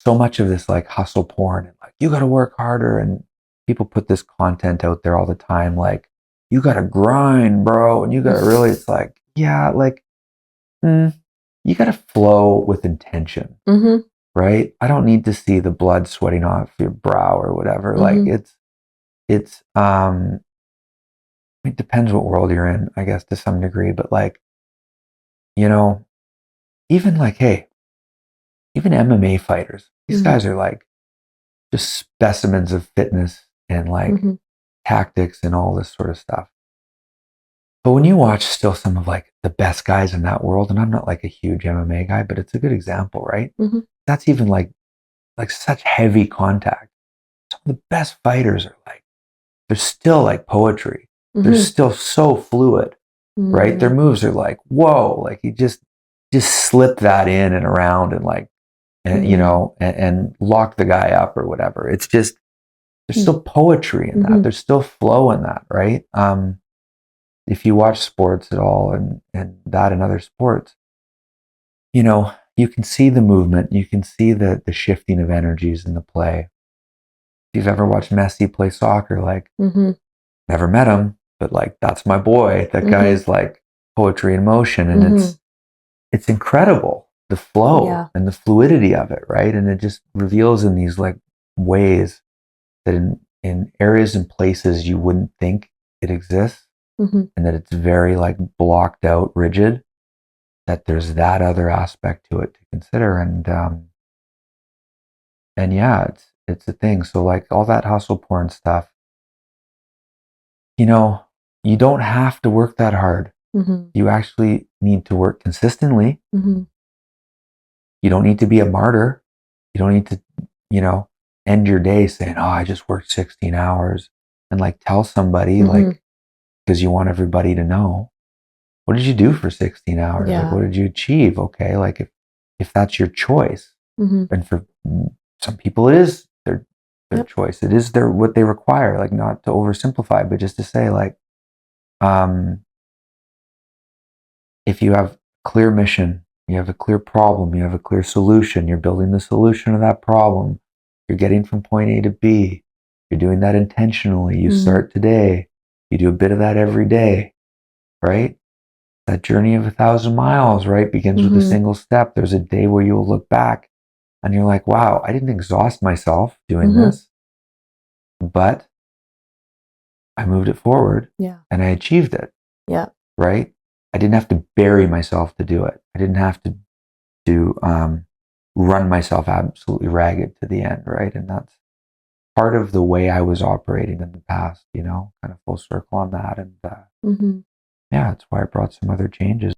so much of this like hustle porn and like, you got to work harder. And people put this content out there all the time. Like, you got to grind, bro. And you got to really, it's like, yeah, like, you got to flow with intention, right? I don't need to see the blood sweating off your brow or whatever. Like it depends what world you're in, I guess, to some degree, but like, you know, even like, hey, even MMA fighters, these guys are like just specimens of fitness and like tactics and all this sort of stuff. But when you watch still some of like the best guys in that world, and I'm not like a huge MMA guy, but it's a good example, right? That's even like such heavy contact. Some of the best fighters are like, they're still like poetry. They're still so fluid, right? Their moves are like, whoa, like you just slip that in and around and like, and, you know, and lock the guy up or whatever. It's just, there's still poetry in that. There's still flow in that, right? If you watch sports at all and that in other sports, you know, you can see the movement. You can see the shifting of energies in the play. If you've ever watched Messi play soccer, like, never met him, but like, that's my boy. That guy is like poetry in motion. And it's incredible, the flow and the fluidity of it, right? And it just reveals in these like ways that in areas and places you wouldn't think it exists, and that it's very like blocked out, rigid, that there's that other aspect to it to consider. And yeah, it's a thing. So like all that hustle porn stuff, you know, you don't have to work that hard. You actually need to work consistently. You don't need to be a martyr. You don't need to, you know, end your day saying, oh, I just worked 16 hours and like tell somebody like, because you want everybody to know, what did you do for 16 hours? Like, what did you achieve? Okay. Like if that's your choice, and for some people it is their choice. It is what they require, like not to oversimplify, but just to say like, if you have clear mission, you have a clear problem, you have a clear solution, you're building the solution of that problem, you're getting from point A to B, you're doing that intentionally, you start today, you do a bit of that every day, right? That journey of 1,000 miles, right, begins with a single step. There's a day where you'll look back and you're like, wow, I didn't exhaust myself doing this, but I moved it forward and I achieved it. Right? I didn't have to bury myself to do it. I didn't have to run myself absolutely ragged to the end, right? And that's part of the way I was operating in the past, you know, kind of full circle on that. And yeah, that's why I brought some other changes.